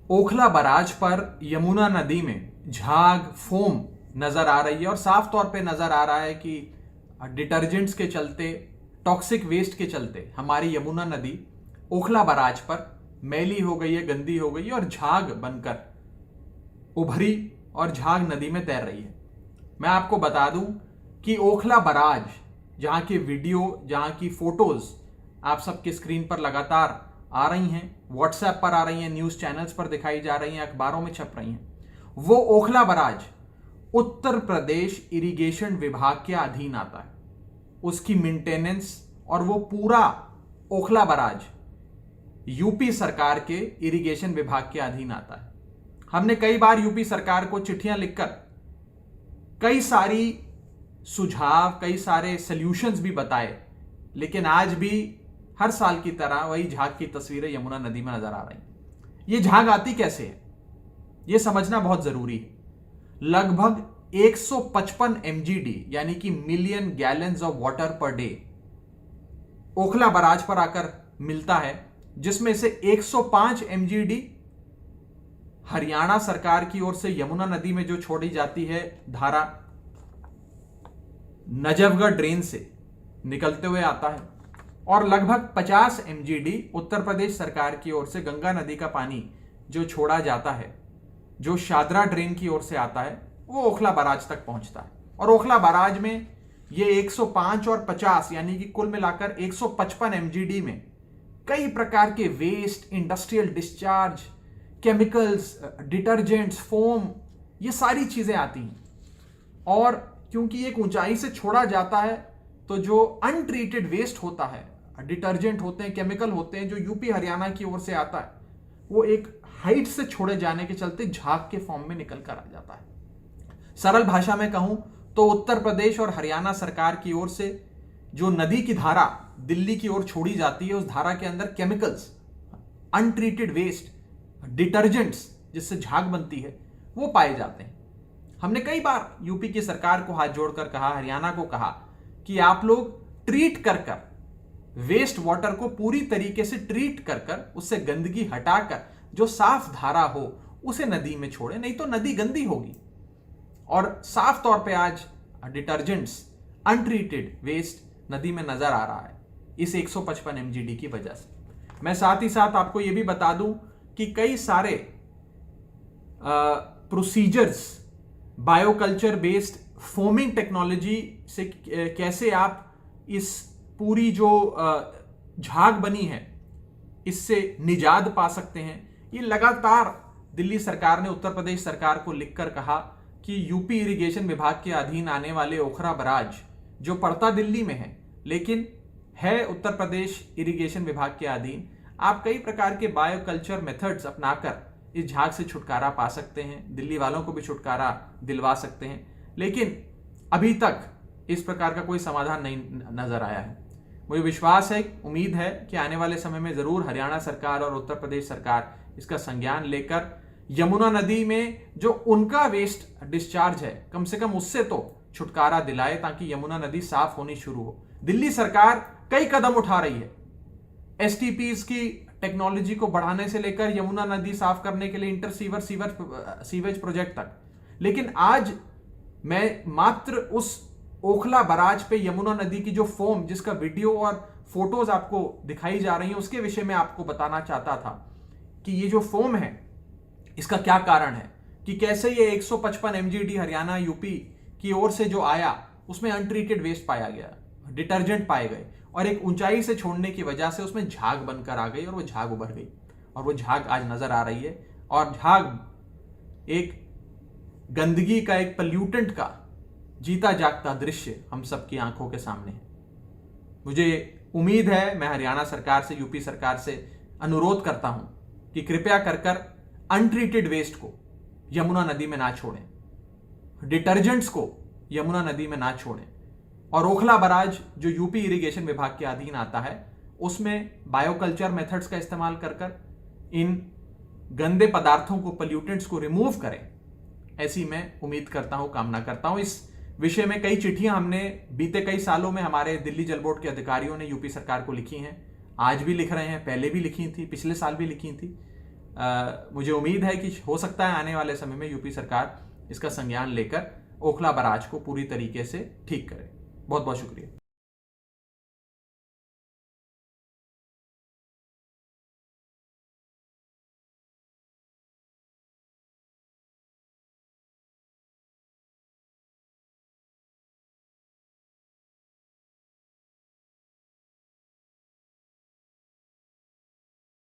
Okhla barrage पर यमुना नदी में झाग फोम नजर आ रही है और साफ तौर पे नजर आ रहा है कि डिटर्जेंट्स के चलते, टॉक्सिक वेस्ट के चलते हमारी यमुना नदी ओखला बराज पर मैली हो गई है, गंदी हो गई है और झाग बनकर उभरी और झाग नदी में तैर रही है। मैं आपको बता दूं कि ओखला बराज, जहां की वीडियो, जहां की फोटोज आप सबके स्क्रीन पर लगातार आ रही हैं, व्हाट्सएप पर आ रही हैं, न्यूज चैनल्स पर दिखाई जा रही हैं, अखबारों में छप रही हैं, वो ओखला बराज उत्तर प्रदेश इरिगेशन विभाग के अधीन आता है। उसकी मेंटेनेंस और वो पूरा ओखला बराज यूपी सरकार के इरिगेशन विभाग के अधीन आता है। हमने कई बार यूपी सरकार को चिट्ठियां लिखकर कई सारी सुझाव, कई सारे सॉल्यूशंस भी बताए, लेकिन आज भी हर साल की तरह वही झाग की तस्वीरें यमुना नदी में नजर आ रही हैं। ये झाग आती कैसे है, यह समझना बहुत जरूरी है। लगभग 155 MGD यानी कि million gallons of water per day Okhla barrage पर आकर मिलता है, जिसमें से 105 MGD हरियाणा सरकार की ओर से यमुना नदी में जो छोड़ी जाती है धारा, नजफगढ़ ड्रेन से निकलते हुए आता है, और लगभग 50 MGD उत्तर प्रदेश सरकार की ओर से गंगा नदी का पानी जो छोड़ा जाता है, जो शादरा ड्रेन की ओर से आता है, वो ओखला बराज तक पहुंचता है। और ओखला बराज में ये 105 और 50 यानी कि कुल मिलाकर 155 MGD में कई प्रकार के waste, industrial discharge, chemicals, detergents, foam, ये सारी चीजें आती हैं। और क्योंकि एक ऊंचाई से छोड़ा जाता है, तो जो अनट्रीटेड वेस्ट होता है, डिटर्जेंट होते हैं, केमिकल होते हैं, जो यूपी हरियाणा की ओर से आता है, वो एक हाइट से छोड़े जाने के चलते झाग के फॉर्म में निकल कर आ जाता है। सरल भाषा में कहूं तो उत्तर प्रदेश और हरियाणा सरकार की ओर से जो नदी की धारा दिल्ली की ओर छोड़ी जाती है, उस धारा के अंदर केमिकल्स, अनट्रीटेड वेस्ट, डिटर्जेंट्स जिससे झाग बनती है, वो पाए जाते हैं। हमने कई बार यूपी की सरकार को हाथ जोड़कर कहा, हरियाणा को कहा कि आप लोग ट्रीट कर कर वेस्ट वाटर को पूरी तरीके से ट्रीट कर कर उससे गंदगी हटाकर जो साफ धारा हो उसे नदी में छोड़े, नहीं तो नदी गंदी होगी। और साफ तौर पे आज डिटर्जेंट्स, अनट्रीटेड वेस्ट नदी में नजर आ रहा है इस 155 MGD की वजह से। मैं साथ ही साथ आपको यह भी बता दूं कि कई सारे procedures, bioculture based foaming technology से कैसे आप इस पूरी जो झाग बनी है इससे निजात पा सकते हैं, ये लगातार दिल्ली सरकार ने उत्तर प्रदेश सरकार को लिखकर कहा कि यूपी इरिगेशन विभाग के अधीन आने वाले ओखला बराज जो पड़ता दिल्ली में है लेकिन है उत्तर प्रदेश इरिगेशन विभाग के अधीन, आप कई प्रकार के बायोकल्चर मेथड्स अपनाकर इस झाग से छुटकारा पा सकते हैं, दिल्ली वालों को भी छुटकारा दिलवा सकते हैं। लेकिन अभी तक इस प्रकार का कोई समाधान नहीं नजर आया है। मुझे विश्वास है, उम्मीद है कि आने वाले समय में जरूर हरियाणा सरकार और उत्तर प्रदेश सरकार इसका संज्ञान लेकर यमुना नदी में जो उनका वेस्ट डिस्चार्ज है, कम से कम उससे तो छुटकारा दिलाए, ताकि यमुना नदी साफ होनी शुरू हो। दिल्ली सरकार कई कदम उठा रही है, STPs की टेक्नोलॉजी को बढ़ाने से लेकर यमुना नदी साफ करने के लिए इंटर सीवेज प्रोजेक्ट तक, लेकिन आज मैं मात्र उस ओखला बराज पे यमुना नदी की जो फोम, जिसका वीडियो और फोटोज आपको दिखाई जा रही हैं, उसके विषय में आपको बताना चाहता था कि ये जो फोम है इसका क्या कारण है, कि कैसे ये 155 MGD हरियाणा यूपी की ओर से जो आया उसमें अनट्रीटेड वेस्ट पाया गया, डिटर्जेंट पाए गए, और एक ऊंचाई से छोड़ने की वजह से उसमें झाग बनकर आ गई और वो झाग उभर गई, और वो झाग आज नजर आ रही है। और झाग एक गंदगी का, एक पल्यूटेंट का जीता जागता दृश्य हम सबकी आंखों के सामने है। मुझे उम्मीद है, मैं हरियाणा सरकार से, यूपी सरकार से अनुरोध करता हूं कि कृपया कर अनट्रीटेड वेस्ट को यमुना नदी में ना छोड़ें, डिटर्जेंट्स को यमुना नदी में ना छोड़ें, और ओखला बराज जो यूपी इरिगेशन विभाग के अधीन आता है उसमें बायोकल्चर मेथड्स का इस्तेमाल कर इन गंदे पदार्थों को, पल्यूटेंट्स को रिमूव करें, ऐसी मैं उम्मीद करता हूं, कामना करता हूं। इस विषय में कई चिट्ठियां हमने बीते कई सालों में हमारे दिल्ली जल बोर्ड के अधिकारियों ने यूपी सरकार को लिखी हैं, आज भी लिख रहे हैं, पहले भी लिखी थी, पिछले साल भी लिखी थी। मुझे उम्मीद है कि हो सकता है आने वाले समय में यूपी सरकार इसका संज्ञान लेकर ओखला बराज को पूरी तरीके से ठीक करे। बहुत बहुत शुक्रिया।